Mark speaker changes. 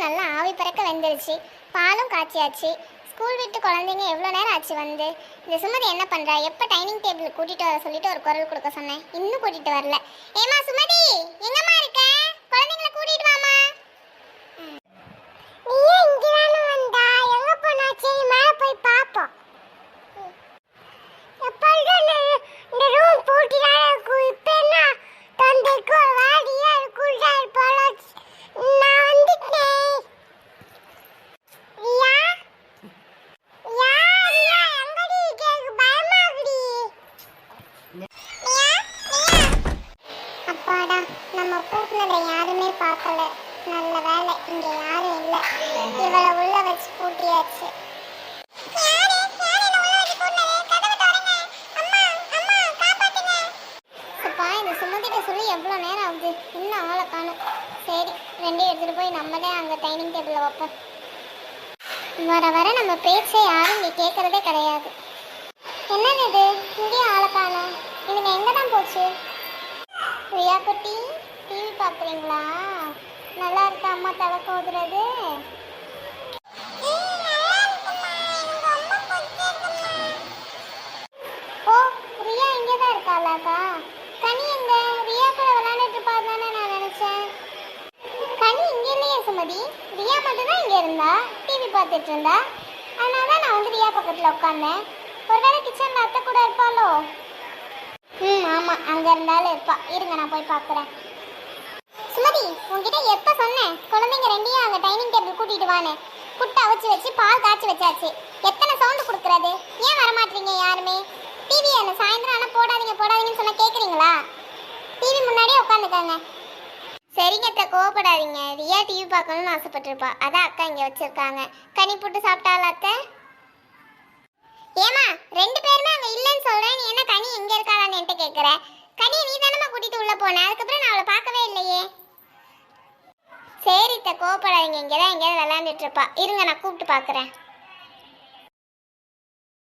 Speaker 1: நல்லா ஆவி பறக்க வெந்துருச்சு. பாலும் காய்ச்சியாச்சு. ஸ்கூல் விட்டு குழந்தைங்க எவ்வளோ நேரம் ஆச்சு வந்து. இந்த சுமதி என்ன பண்ணுறா? எப்போ டைனிங் டேபிள் கூட்டிகிட்டு வர சொல்லிட்டு ஒரு குரல் கொடுக்க சொன்னேன், இன்னும் கூட்டிகிட்டு வரல. ஏமா சுமதி, எங்கம்மா இருக்க? குழந்தைங்கள கூட்டிகிட்டு வாமா. நீயே இங்கே தானே வந்தா? எங்கே போனா? சரி மேலே போய் பார்ப்போம். இந்த ரூம் பூட்டிதான் இருக்கும். இப்போ என்ன தொண்டைக்கு ஒரு வாடியா இருக்குல்டா போல. நான் வந்துட்டேன். ரியா யா ரியா எங்கடி கேக்கு? பயமாகுடி. ரியா ரியா. அப்பாடா, நம்ம கூப்பினதை யாருமே பார்க்கல. நல்ல வேலை இங்க யாரும் இல்லை. இவளை உள்ள வச்சு பூட்டியாச்சு. எவ்வளோ நேரம் ஆகுது, இன்னும் ஆளை காணும். சரி, ரெண்டையும் எடுத்துகிட்டு போய் நம்மளே அங்கே டைனிங் டேபிளில் வைப்போம். வர வர நம்ம பேச்சை யாரும் இங்கே கேட்குறதே கிடையாது. என்னது இது, இங்கேயும் ஆளை காணும். இதுங்க எங்கே தான் போச்சு? ரியா குட்டி, டிவி பார்க்குறீங்களா? நல்லா இருக்கா அம்மா தலை கோதுறது? ஓ, ரியா இங்கே தான் இருக்காளாக்கா? கனி எங்க? ரியா கூட விளையாண்டுட்டு இருப்பாதானே நான் நினைச்சேன். கனி இங்க இல்லையே சுமதி. ரியா மட்டும் தான் இங்க இருந்தா, டிவி பார்த்துட்டு இருந்தா. அதனால தான் நான் வந்து ரியா பக்கத்துல உட்காந்தேன். ஒருவேளை கிச்சன்ல அத்தை கூட இருப்பாளோ? ஆமா, அங்க இருந்தாலும் இருப்பா. இருங்க, நான் போய் பார்க்குறேன். சுமதி, உங்ககிட்ட எப்ப சொன்னேன் குழந்தைங்க ரெண்டையும் அங்க டைனிங் டேபிள் கூட்டிட்டு வான்னு? புட்டு அவிச்சு வச்சு பால் காய்ச்சி வச்சாச்சு. எத்தனை சவுண்டு கொடுக்கறது? ஏன் வரமாட்டீங்க யாருமே? டிவி என்ன சாயந்தரம் ஆனால் போடாதீங்க போடாதீங்கன்னு சொன்னால் கேட்குறீங்களா? டிவி முன்னாடியே உட்காந்துக்காங்க. சரிங்க அத்தை, கோவப்படாதீங்க. ரியா டிவி பார்க்கணும்னு ஆசைப்பட்டிருப்பா, அதான் அக்கா இங்கே வச்சுருக்காங்க. கனி போட்டு சாப்பிட்டாளா அத்தை? ஏமா, ரெண்டு பேருமே அங்கே இல்லைன்னு சொல்கிறேன். நீ என்ன கனி எங்கே இருக்காளான்னு என்கிட்ட கேட்குற? கனியை நீ தானம்மா கூட்டிகிட்டு உள்ளே போனேன். அதுக்கப்புறம் நான் அவளை பார்க்கவே இல்லையே. சரி அத்தை, கோவப்படாதீங்க. இங்கே தான் எங்கேயாவது விளையாண்டுட்டு இருப்பா. இருங்க, நான் கூப்பிட்டு பார்க்குறேன்.